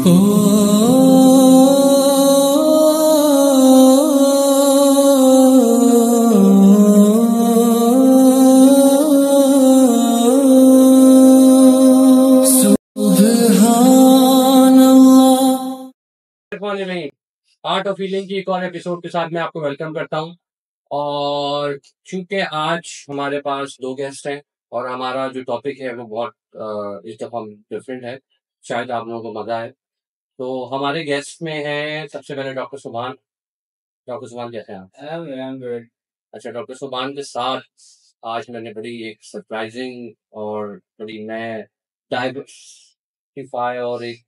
Art of healing की एक और एपिसोड के साथ मैं आपको वेलकम करता हूं। और चूंकि आज हमारे पास दो गेस्ट हैं और हमारा जो टॉपिक है वो बहुत इस दफ़ा डिफरेंट है, शायद आप लोगों को मज़ा आए। तो हमारे गेस्ट में हैं सबसे पहले डॉक्टर सुभान। डॉक्टर सुभान कैसे हैं आप? अच्छा, डॉक्टर सुभान के साथ आज मैंने बड़ी एक सरप्राइजिंग और बड़ी मैं डाइवर्सिफाई और एक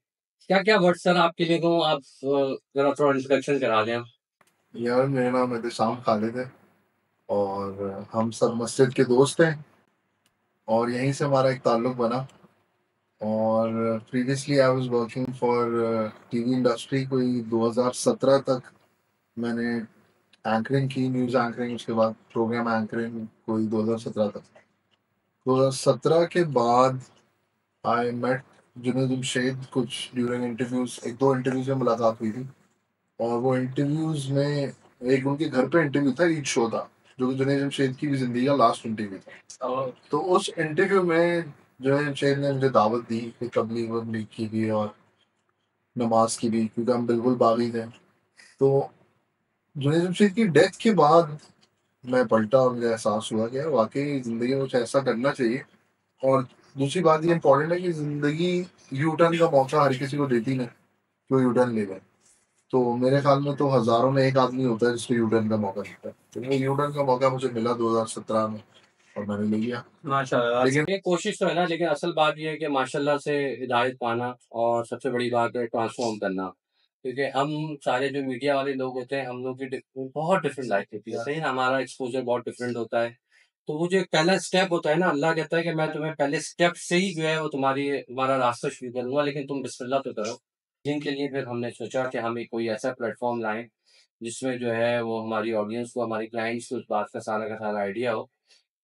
क्या-क्या वर्ड सर आपके लिए कहूँ, आप ज़रा थोड़ा इंट्रोडक्शन करा दें। यार मेरा नाम एहतशाम खालिद है और हम सब मस्जिद के दोस्त हैं और यहीं से हमारा एक ताल्लुक़ बना। और previously I was working for TV industry. कोई 2017 तक मैंने एंकरिंग की, न्यूज़ एंकरिंग, उसके बाद प्रोग्राम एंकरिंग कोई 2017 तक। 2017 के बाद आई मेट जुनैद जमशेद कुछ ड्यूरिंग इंटरव्यूज़, एक दो इंटरव्यूज़ में मुलाकात हुई थी और वो इंटरव्यूज़ में एक उनके घर पे इंटरव्यू था, ईद शो था, जो कि जुनैद जमशेद की भी ज़िंदगी का लास्ट इंटरव्यू था। तो उस इंटरव्यू में जुनैद जमशेद ने मुझे दावत दी कि तबलीग वबलीग की भी और नमाज की भी, क्योंकि हम बिल्कुल बागी थे। तो जुनैद जमशेद की डेथ के बाद मैं पलटा और मुझे एहसास हुआ कि यार वाकई ज़िंदगी में कुछ ऐसा करना चाहिए। और दूसरी बात ये इंपॉर्टेंट है कि ज़िंदगी यू टर्न का मौका हर किसी को देती नहीं कि वो यू टर्न ले लें। तो मेरे ख्याल में तो हज़ारों में एक आदमी होता है जिसको यू टर्न का मौका मिलता है। तो वो यू टर्न का मौका मुझे मिला 2017 में और मैंने ले लिया। माशाल्लाह, लेकिन ये कोशिश तो है ना, लेकिन असल बात ये है कि माशाल्लाह से हिदायत पाना और सबसे बड़ी बात है ट्रांसफॉर्म करना। क्योंकि हम सारे जो मीडिया वाले लोग होते हैं, हम लोग की बहुत डिफरेंट लाइफ होती है, सही ना, हमारा एक्सपोजर बहुत डिफरेंट होता है। तो वो जो एक पहला स्टेप होता है ना, अल्लाह कहता है कि मैं तुम्हें पहले स्टेप से ही जो है वो तुम्हारा रास्ता शुरू करूंगा, लेकिन तुम बिस्मिल्लाह तो करो। जिनके लिए फिर हमने सोचा कि हम एक कोई ऐसा प्लेटफॉर्म लाएं जिसमें जो है वो हमारी ऑडियंस को, हमारी क्लाइंट्स को उस बात का सारा आइडिया हो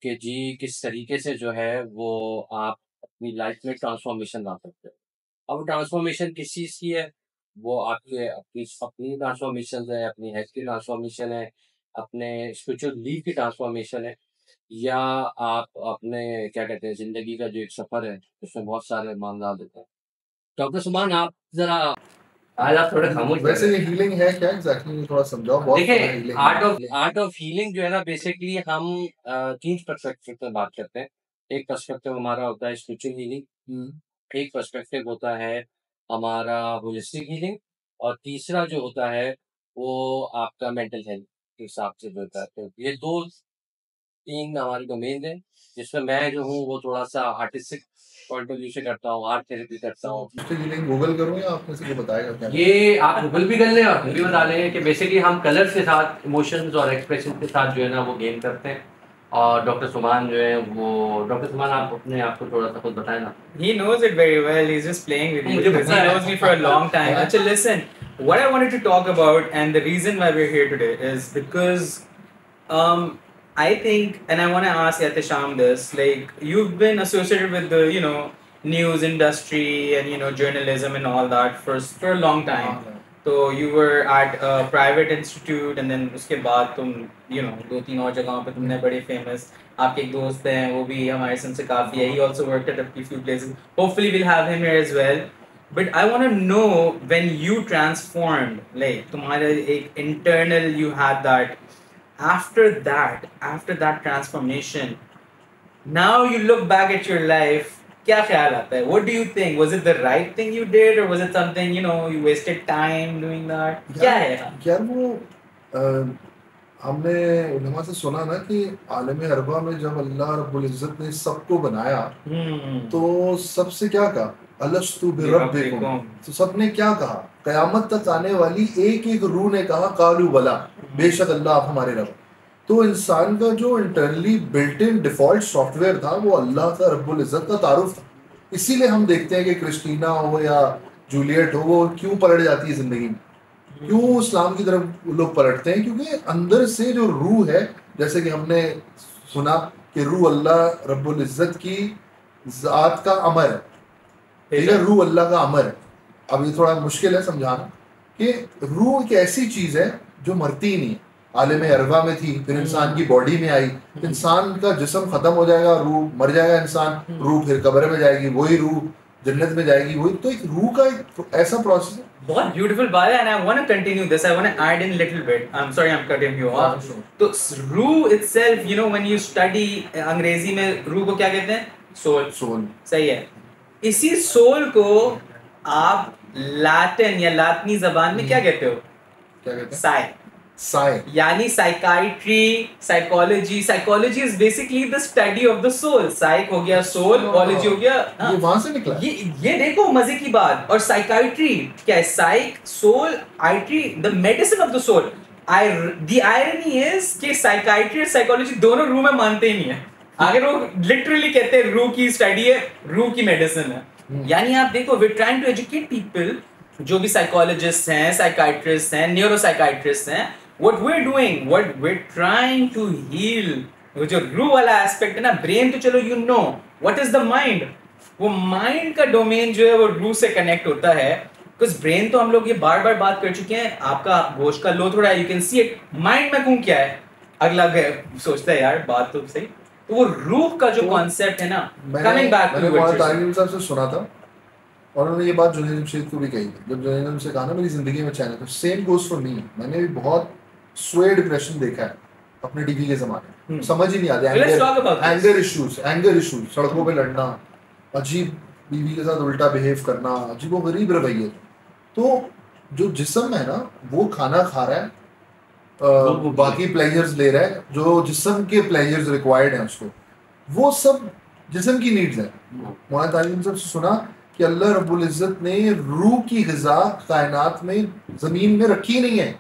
कि जी किस तरीके से जो है वो आप अपनी लाइफ में ट्रांसफॉर्मेशन ला सकते हो। अब ट्रांसफॉर्मेशन किस चीज़ की है? वो आपके अपनी अपनी ट्रांसफॉर्मेशन है, अपनी हेल्थ की ट्रांसफॉर्मेशन है, अपने स्पिरिचुअल लीव की ट्रांसफॉर्मेशन है, या आप अपने क्या कहते हैं ज़िंदगी का जो एक सफ़र है उसमें बहुत सारे मामला देते हैं। डॉक्टर सुभान, आप ज़रा आज आप थोड़े खामोश लग वैसे रहे ये हैं। हीलिंग है क्या एग्जैक्टली, थोड़ा समझाओ। बहुत देखिए, हीलिंग है। आर्ट ऑफ हीलिंग जो है ना, बेसिकली हम 3 पर्सपेक्टिव पे बात करते हैं। एक पर्सपेक्टिव हमारा होता है स्पिरिचुअल हीलिंग, एक पर्सपेक्टिव होता है हमारा होलिस्टिक हीलिंग, और तीसरा जो होता है वो आपका मेंटल हेल्थ के हिसाब से जो होता है। तो ये 2-3 हमारे डोमेन हैं, जिसमें मैं जो हूँ वो थोड़ा-सा आर्टिस्टिक पॉइंट ऑफ व्यू से करता हूँ, आर्ट थेरेपी करता हूँ। उसकी हीलिंग गूगल करूँ या आप किसी को बताएगा क्या? ये आप गूगल भी कर लें और हम भी बता लें कि बेसिकली हम कलर्स के साथ, इमोशंस और एक्सप्रेशन के साथ जो है ना वो गेम करते हैं। और डॉक्टर सुभान जो है वो, डॉक्टर सुभान आप अपने आप को थोड़ा सा खुद बताएं ना। He knows it very well. He's just playing with you मुझे because पता he है। knows me for a long time. Actually, listen, what I wanted to talk about and the reason why we're here today is because I think, and I want to ask Yatisham this, like you've been associated with the, news industry and, journalism and all that for a long time. तो you were at a private institute and then उसके बाद तुम 2-3 और जगहों पे तुमने बड़े famous, आपके एक दोस्त हैं वो भी हमारे सन से काफ़ी है, he also worked at a few places, hopefully we'll have him here as well. But I want to know when you transformed, like तुम्हारे एक internal you had that, after that transformation, now you look back at your life, क्या ख्याल आता है? What do you think? Was it the right thing you did or was it something, you wasted time doing that? क्या है? यार वो हमने उलमा से सुना ना कि आलम अरबा में जब अल्लाह रब्बुल इज़्ज़त ने सबको बनाया तो सबसे क्या कहा, अलस्तु बिरब्बिकुम। तो सबने क्या कहा, क़यामत तक आने वाली एक एक रूह ने कहा कालू बला, बेशक अल्लाह आप हमारे रब। तो इंसान का जो internally built in default software था वो अल्लाह का रब्बुल इज़्ज़त का तारुफ था। इसीलिए हम देखते हैं कि क्रिस्टीना हो या जूलियट हो, वो क्यों पलट जाती है ज़िंदगी में, क्यों इस्लाम की तरफ लोग पलटते हैं, क्योंकि अंदर से जो रूह है, जैसे कि हमने सुना कि रूह अल्लाह रब्बुल इज़्ज़त की ज़ात का अमर है, ठीक है, रूह अल्लाह का अमर है। अब ये थोड़ा मुश्किल है समझाना कि रूह एक ऐसी चीज है जो मरती ही नहीं है। आलम अरवा में थी, फिर इंसान की बॉडी में आई, इंसान का जिस्म खत्म हो जाएगा, रूह मर जाएगा इंसान, रूह फिर कब्र में जाएगी, वही रूह जन्नत में जाएगी, वही। तो एक रूह का एक ऐसा प्रोसेस है। बहुत ब्यूटीफुल बात है, and I want to continue this, I want to add in little bit, I am sorry I am cutting you off. तो रूह itself, you know, when you study, अंग्रेजी में रूह को क्या कहते हैं? सोल। सोल, सही है। इसी सोल को आप लैटिन या लातिनी जबान में क्या कहते हो? क्या कहते हैं? साई। साई, यानी psychiatry, psychology. Psychology is basically the study of the soul. Psych हो गया सोल, कॉलॉजी हो गया, ये वहां से निकला। ये देखो मजे की बात। और साइकाइट्री क्या है? Psych, soul, iatry, the medicine of the soul. The irony is कि साइकाइट्री और साइकोलॉजी दोनों रूह में मानते ही नहीं है। अगर वो लिटरली कहते हैं रूह की स्टडी है, रूह की मेडिसिन है। यानी आप देखो, we trying to educate people, जो भी साइकोलॉजिस्ट हैं, साइकाइट्रिस्ट हैं, न्यूरोसाइकाइट्रिस्ट हैं, what we're doing, what we're trying to heal, वो जो रूह वाला एस्पेक्ट है ना, ब्रेन तो चलो you know, what is the mind, वो माइंड का डोमेन जो है वो रूह से कनेक्ट होता है। बिकॉज ब्रेन तो हम लोग ये बार बार बात कर चुके हैं, आपका गोश्त का लोथड़ा है, you can see it. Mind में कौन क्या है? अगला सोचता है यार बात तो सही। तो वो रूह का जो कॉन्सेप्ट है ना, कमिंग बैक टू व्हाट तालिम साहब से सुना था, और उन्होंने ये बात जुनैद जमशेद को भी कही थी। जब जुनैद जमशेद से कहा ना मेरी जिंदगी में चैनल, तो सेम गोज फॉर मी। मैंने भी बहुत स्वे डिप्रेशन देखा है अपने टीवी के ज़माने में, समझ ही नहीं आता। एंगर इश्यूज, सड़कों पे लड़ना, अजीब बीवी के साथ उल्टा बिहेव करना, अजीब वो गरीब रवैये। तो जो जिस्म है ना वो खाना खा रहा है, बाकी प्लेजर्स ले रहा है, जो जिस्म के प्लेजर्स रिक्वायर्ड हैं उसको, वो सब जिस्म की नीड्स है। मौलाना तालिम साहब से सुना कि अल्लाह रब्बुल इज़्ज़त ने रूह की ग़िज़ा कायनात में ज़मीन में रखी नहीं है।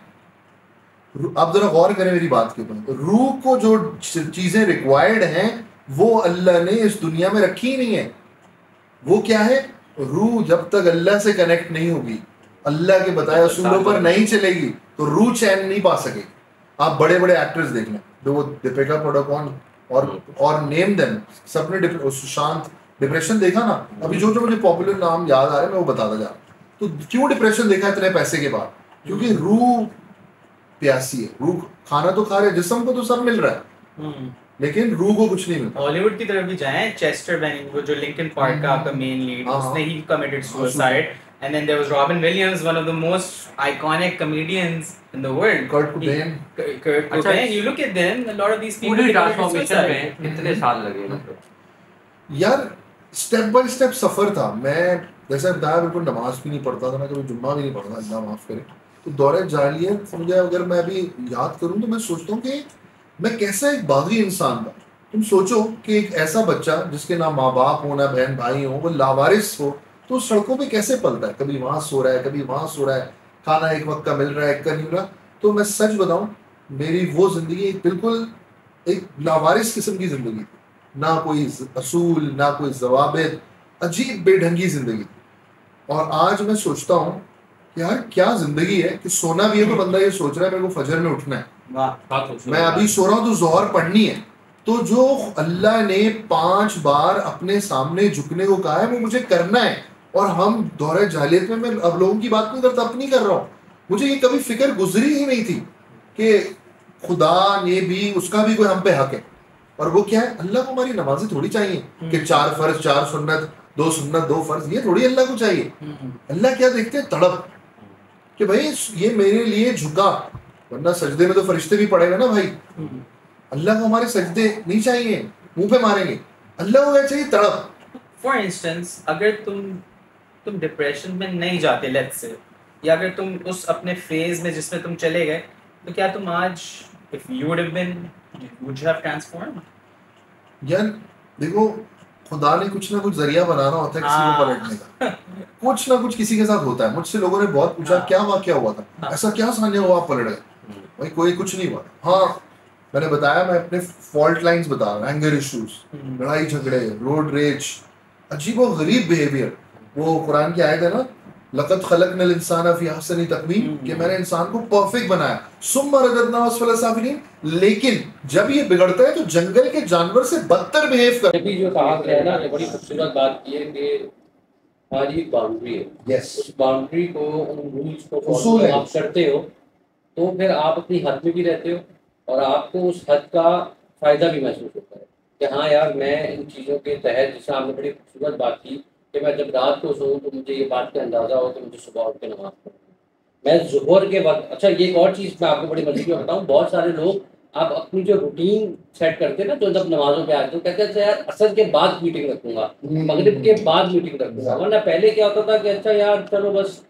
आप जरा गौर करें मेरी बात के ऊपर। रूह को जो चीजें रिक्वायर्ड हैं वो अल्लाह ने इस दुनिया में रखी ही नहीं है। वो क्या है? रूह जब तक अल्लाह से कनेक्ट नहीं होगी, अल्लाह के बताए असूलों पर नहीं चलेगी, तो रूह चैन नहीं पा सकेगी। आप बड़े बड़े एक्टर्स देख लें, जो वो दीपिका पादुकोण और नेम देम, सबने सुशांत डिप्रेशन देखा ना। अभी जो मुझे पॉपुलर नाम याद आ रहे हैं मैं वो बताता जा रहा हूँ। तो क्यों डिप्रेशन देखा इतने पैसे के बाद? क्योंकि रूह प्यासी है। रूह खाना तो खा रहे, जिस्म को तो सब मिल रहा है, लेकिन रूह को कुछ नहीं मिलता। हॉलीवुड की तरफ भी जाएं, चेस्टर बेनिंग, वो जो लिंकन पार्क का आपका मेन लीड, उसने ही committed suicide. And then there was Robin Williams, one of the most iconic comedians in the world. Kurt Cobain. Kurt Cobain. You look at them, a lot of these people. पूरी transformation में इतने साल लगे मतलब। यार step by step सफर था। मैं जैसे बताया बिल्कुल नमाज भी नहीं पढ़ता था, मैं कभी जुम्मा भी नहीं पढ़ता, अल्लाह माफ करे। तो दौरे जालियत मुझे अगर मैं अभी याद करूं तो मैं सोचता हूँ कि मैं कैसा एक बागी इंसान था। तुम सोचो कि एक ऐसा बच्चा जिसके ना माँ बाप हो ना बहन भाई हो, वो लावारिस हो, तो सड़कों पे कैसे पलता है? कभी वहाँ सो रहा है, कभी वहाँ सो रहा है, खाना एक वक्त का मिल रहा है, एक का नहीं मिल रहा। तो मैं सच बताऊं, मेरी वो जिंदगी बिल्कुल एक लावारिस किस्म की जिंदगी थी। ना कोई असूल, ना कोई जवाबित, अजीब बेढंगी जिंदगी। और आज मैं सोचता हूँ यार क्या जिंदगी है कि सोना भी है तो बंदा ये सोच रहा है मेरे को फजर में उठना है, मैं अभी सो रहा हूँ तो जोहर पढ़नी है। तो जो अल्लाह ने 5 बार अपने सामने झुकने को कहा है वो मुझे करना है। और हम दौरे जालियत में, मैं अब लोगों की बात नहीं करता, अपनी कर रहा हूँ। मुझे ये कभी फिक्र गुजरी ही नहीं थी कि खुदा ने भी, उसका भी कोई हम पे हक है। और वो क्या है? अल्लाह को हमारी नमाजें थोड़ी चाहिए कि 4 फर्ज 4 सुन्नत, 2 सुन्नत 2 फर्ज, ये थोड़ी अल्लाह को चाहिए। अल्लाह क्या देखते हैं? तड़प कि भाई ये मेरे लिए झुका, वरना सजदे में तो फरिश्ते भी पड़ेगा ना भाई। अल्लाह को हमारे सजदे नहीं चाहिए, मुंह पे मारेंगे। अल्लाह को क्या चाहिए? तड़प। फॉर इंस्टेंस, अगर तुम डिप्रेशन में नहीं जाते, लेट्स से, या अगर तुम उस अपने फेज में जिसमें तुम चले गए, तो क्या तुम आज, if you would have been, would you have transformed? यार देखो, खुदा ने कुछ ना कुछ जरिया बनाना होता है किसी को पलटने का। कुछ ना कुछ किसी के साथ होता है। मुझसे लोगों ने बहुत पूछा क्या वाकया हुआ था, ऐसा क्या सान्या हुआ आप पलट गए? भाई कोई कुछ नहीं हुआ। हाँ, मैंने बताया, मैं अपने फॉल्ट लाइंस बता रहा हूँ, एंगर इश्यूज, लड़ाई झगड़े, रोड रेज, अजीब व गरीब बिहेवियर। वो कुरान की आयत है ना, लक़द ख़लक़नल इंसान फ़ी अहसनि तक़वीम, कि मैंने इंसान को परफेक्ट बनाया, सुम्मा रददनाहु अस्फ़ला साफ़िलीन। लेकिन जब ये बिगड़ता है तो जंगल के जानवर से बदतर बिहेव कर। भी जो कहा गया है ना, ये बड़ी खूबसूरत बात की है कि हमारी एक बाउंड्री है, यस उस बाउंड्री को, उन रूल्स को उसूल फॉलो है। आप करते हो, तो फिर आप अपनी हद में भी रहते हो और आपको उस हद का फ़ायदा भी महसूस होता है कि हाँ यार, मैं इन चीज़ों के तहत, जैसे आपने बड़ी खूबसूरत बात की कि मैं जब रात को सोऊँ तो मुझे ये बात का अंदाज़ा हो कि मुझे सुबह उठ के नमाज़ पढ़नी है। मैं ज़ुहर के वक़्त, अच्छा ये एक और चीज़ मैं आपको बड़ी मज़े की बताऊँ, बहुत सारे लोग आप अपनी जो रूटीन सेट करते हैं ना, तो जब नमाज़ों पे आते हो कहते हैं अच्छा यार असर के बाद मीटिंग रखूँगा, मगरिब के बाद मीटिंग रखूँगा, वरना पहले क्या होता था कि अच्छा यार चलो बस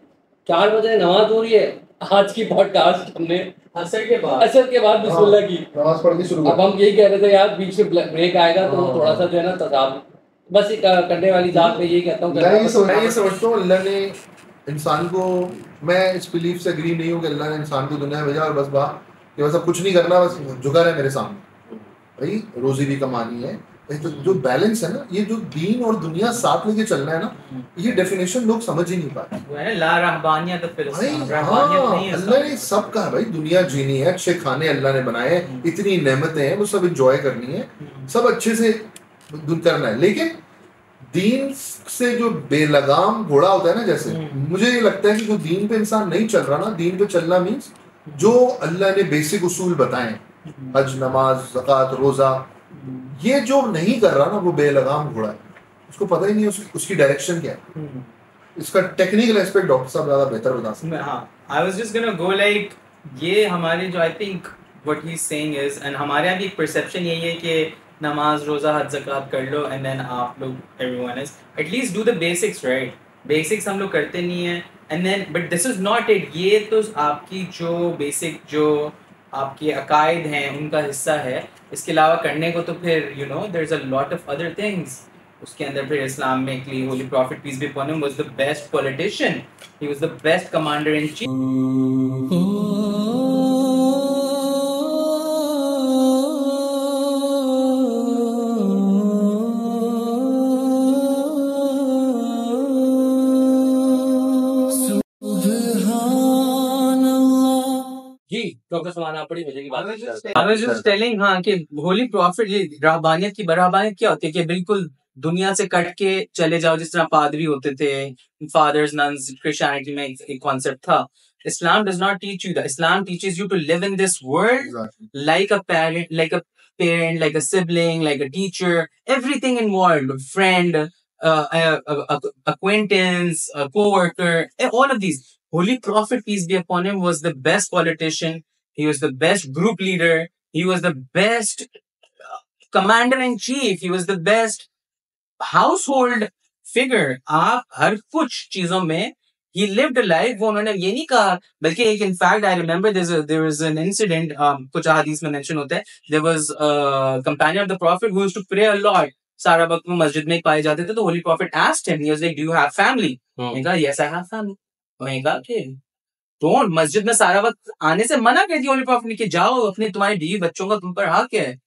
4 बजे नमाज़ हो रही है, आज की पॉडकास्ट हमने असर के बाद बिस्मिल्लाह की, नमाज पढ़नी शुरू अब हम यही कह रहे थे यार बीच में ब्रेक आएगा तो थोड़ा सा जो है ना तजाब, बस ये करने वाली जात में यही कहता हूँ मैं ये समझता हूँ अल्लाह ने इंसान को, मैं इस बिलीफ से एग्री नहीं हूँ कि अल्लाह ने इंसान को दुनिया में भेजा और बस कि बस अब कुछ नहीं करना, बस झुका रहे मेरे सामने, भाई रोजी भी कमानी है। तो जो बैलेंस है ना, ये जो दीन और दुनिया साथ लेके चलना है ना, ये डेफिनेशन लोग समझ ही नहीं पाते। वो है ना, ला रहबानियत फिल भाई इस्लाम, हाँ, रहबानियत नहीं है अल्लाह ने इस्लाम। सब कहा भाई दुनिया जीनी है, अच्छे खाने अल्लाह ने बनाए, इतनी नेमतें हैं, वो सब एंजॉय करनी है, सब अच्छे से करना है। लेकिन दीन से जो बेलगाम घोड़ा होता है ना, जैसे मुझे ये लगता है कि जो दीन पे इंसान नहीं चल रहा ना, दीन पे चलना मीन्स जो अल्लाह ने बेसिक उसूल बताए, हज, नमाज, ज़कात, रोजा, ये जो नहीं कर रहा ना, वो बेलगाम घोड़ा है, उसको पता ही नहीं उसकी डायरेक्शन क्या है। इसका टेक्निकल एस्पेक्ट डॉक्टर साहब ज्यादा बेहतर बता सकते हैं। हाँ, I was just gonna go like, ये हमारे जो I think what he's saying is, and हमारे यहाँ भी एक perception यही है कि नमाज, रोजा, हज, ज़कात कर लो and then आप लोग, everyone is at least do the basics, right? Basics हम लोग करते नहीं हैं and then but this is not it, ये तो आपकी जो basic जो आपके अकायद हैं उनका हिस्सा है, इसके अलावा करने को तो फिर you know there's a lot of other things। उसके अंदर फिर इस्लाम में एक holy prophet peace be upon him was the best politician, he was the best commander in chief. जी, डॉक्टर सुभान आप बड़ी मजे की बात कर रहे I was just telling हाँ कि होली प्रॉफिट, ये रहबानियत की रहबानियत क्या होती है कि बिल्कुल दुनिया से कट के चले जाओ, जिस तरह पादरी होते थे, फादर्स, नन्स, क्रिश्चियनिटी में एक कॉन्सेप्ट था। Islam does not teach you that. Islam teaches you to live in this world Exactly. like a parent, like a sibling, like a teacher, everything involved, friend, acquaintance, a co-worker, all of these. Holy Prophet, peace be upon him, was the best politician. He was the best group leader. He was the best commander in chief. He was the best household figure। आप हर कुछ चीजों में he lived a life, वो उन्होंने ये नहीं कहा, बल्कि एक in fact I remember there was an incident, कुछ हदीस में mention होता है, there was a companion of the prophet who used to pray a lot, सारा वक्त वो मस्जिद में पाए जाते थे, तो holy prophet asked him, he was like, do you have family? मैंने कहा yes I have family। मैंने कहा कि तो मस्जिद में सारा वक्त आने से मना कर दिया होली प्रॉफिट ने कि जाओ, अपने तुम्हारे बीवी बच्चों का तुम पर हक है,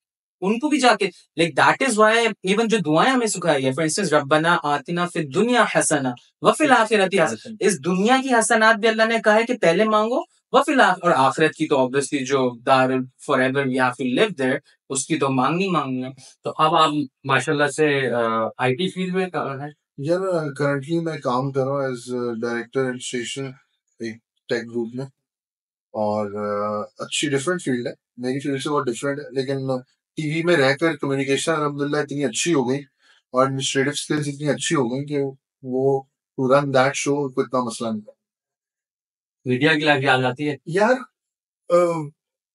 उनको भी जाके like that is why even जो दुआएं हमें सिखाई है, फॉर इंस्टेंस रब्बना आतिना फिद दुनिया हसना व फिल आखिरती हसना, इस दुनिया की हसनात भी अल्लाह ने कहा है कि पहले मांगो, व फिल और आखिरत की तो ऑब्वियसली जो दार forever we have to live there, उसकी तो मांगनी मांगनी है। तो अब आप माशाल्लाह से आईटी फील्ड में है। यार करंटली मैं काम कर रहा हूँ एज डायरेक्टर एडमिनिस्ट्रेशन एक टेक ग्रुप में, और अच्छी डिफरेंट फील्ड है, मेरी फील्ड से बहुत डिफरेंट है, लेकिन टीवी में रहकर कम्युनिकेशन अल्हम्दुलिल्लाह इतनी अच्छी हो गई और एडमिनिस्ट्रेटिव स्किल्स इतनी अच्छी हो गई कि वो टू रन दैट शो कोई इतना मसला नहीं था। मीडिया की लाइफ याद आती है यार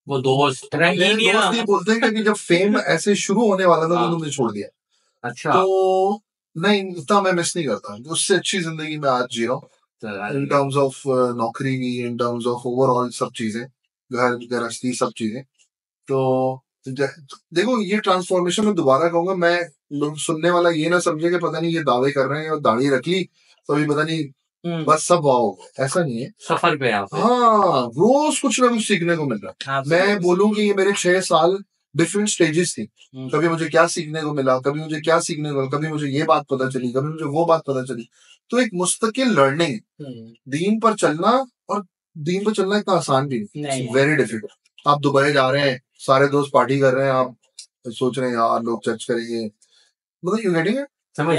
वो दोस्त मेरे दोस्त ये बोलते हैं कि जब फेम ऐसे शुरू होने वाला था तो तुमने छोड़ दिया। अच्छा तो नहीं, इतना मैं मिस नहीं करता, उससे अच्छी जिंदगी मैं आज जी रहा हूँ इन टर्म्स ऑफ नौकरी की, इन टर्म्स ऑफ ओवरऑल सब चीजें, घर गृहस्थी सब चीजें। तो देखो ये ट्रांसफॉर्मेशन में दोबारा कहूंगा, मैं लोग सुनने वाला ये ना समझे कि पता नहीं ये दावे कर रहे हैं और दाढ़ी रख ली तो अभी पता नहीं बस सब वाओ, ऐसा नहीं है, सफर पे आप। हाँ, रोज कुछ ना कुछ सीखने को मिल रहा है। मैं बोलूँ कि ये मेरे 6 साल डिफरेंट स्टेजेस थी, कभी मुझे क्या सीखने को मिला, कभी मुझे क्या सीखने को मिला, कभी मुझे ये बात पता चली, कभी मुझे वो बात पता चली। तो एक मुस्तकिल लर्निंग, दीन पर चलना, और दीन पर चलना इतना आसान भी नहीं, वेरी डिफिकल्ट। आप दुबई जा रहे हैं, सारे दोस्त पार्टी कर रहे हैं, आप सोच रहे हैं यार लोग चर्च करेंगे, मतलब यू गेटिंग इट, समझ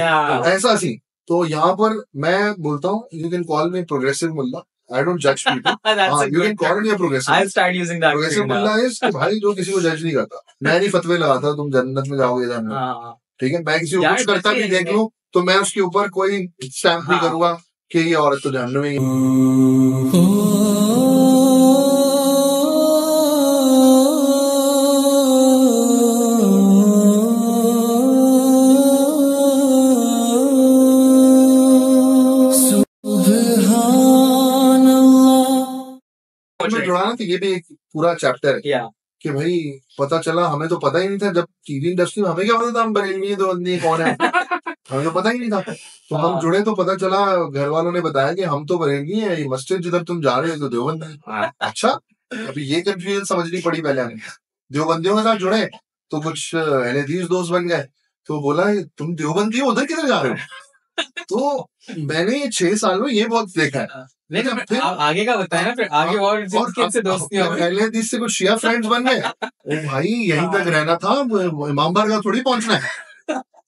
ऐसा सी तो यहाँ पर मैं बोलता हूँ, you can call me progressive मुल्ला, आई डोंट जज पीपल। हाँ, you can call me progressive. I'll start using that. Progressive मुल्ला इज भाई जो किसी को जज नहीं करता। मैं नहीं फतवे लगाता तुम जन्नत में जाओगे जन्नत, हाँ, ठीक है। मैं किसी को यार, कुछ करता भी देख लूं तो मैं उसके ऊपर कोई स्टैम्प नहीं हाँ। करूंगा कि ये औरत तो जहन्नम में ही में जुड़ा ना। तो ये भी एक पूरा चैप्टर है Yeah. कि भाई पता चला, हमें तो पता ही नहीं था जब टीवी इंडस्ट्री में, हमें क्या पता था हम बरेलवी हैं, दो बंदी कौन है, हमें तो पता ही नहीं था। तो हम जुड़े तो पता चला, घर वालों ने बताया कि हम तो बरेलवी हैं, ये मस्जिद जिधर तुम जा रहे हो तो देवबंद है। अच्छा, अभी ये कंफ्यूजन समझनी पड़ी पहले हमें। देवबंदियों के साथ जुड़े तो कुछ अहले हदीस दोस्त बन गए, तो बोला तुम देवबंदी हो, उधर किधर जा रहे हो। तो मैंने ये 6 साल में ये बहुत देखा है। नहीं तो फिर आगे का बताया ना, फिर आगे और किनसे दोस्ती हो गई। अहले हदीस से कुछ शिया फ्रेंड्स बन गए। ओ भाई यहीं तक रहना था, इमाम बारगाह थोड़ी पहुंचना है।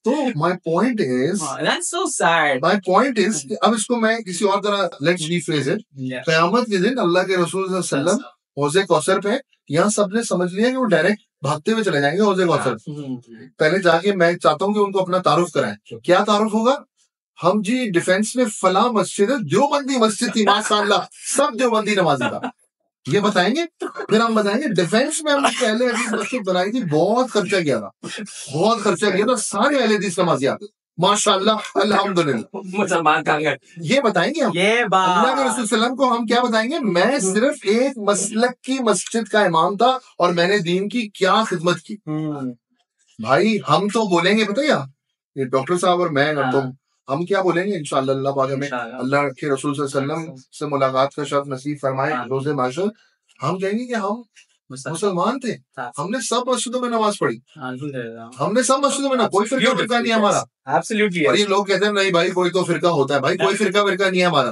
तो my point is, That's so sad. My point is, अब इसको मैं किसी और तरह, लेट्स रीफ्रेज इट। Yeah. कयामत के दिन अल्लाह के रसूल सल्लल्लाहु अलैहि वसल्लम हौज़े कौसर पे, यहाँ सबने समझ लिया कि वो डायरेक्ट भागते हुए चले जाएंगे हौज़े कौसर। पहले जाके मैं चाहता हूँ कि उनको अपना तारुफ कराएं। क्या तारुफ होगा? हम जी डिफेंस में फला मस्जिद है, देवबंदी मस्जिद थी माशाअल्लाह, सब देवबंदी नमाजी था, ये बताएंगे। फिर हम बताएंगे डिफेंस में हम पहले हदीस मस्जिद बनाई थी, बहुत खर्चा किया था, बहुत खर्चा किया था, सारे अहले हदीस नमाजी आते माशाअल्लाह अल्हम्दुलिल्लाह। मुसलमान कहाँ गए? ये बताएंगे हम। ये अल्लाह के बात रसूल सल्लम को हम क्या बताएंगे? मैं सिर्फ एक मसलक की मस्जिद का इमाम था और मैंने दीन की क्या खिदमत की। भाई हम तो बोलेंगे, पता है क्या, ये डॉक्टर साहब और मैं, हाँ। तो हम क्या बोलेंगे इंशाअल्लाह, अल्लाह पाक हमें इंशाअल्लाह। अल्लाह के रसूल सल्लल्लाहु अलैहि वसल्लम से मुलाकात का शर्फ नसीब फरमाए हाँ। रोज़े माशर। हम कहेंगे कि हम मुसलमान थे, हाँ। हमने सब मस्जिदों में नमाज पढ़ी, अल्हम्दुलिल्लाह। हमने सब मस्जिदों में ना, कोई फिरका फिरका नहीं है हमारा। Absolutely. और ये लोग कहते हैं नहीं भाई कोई तो फिरका होता है, भाई कोई फिरका फिरका नहीं है हमारा।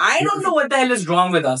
I don't know what the hell is wrong with us.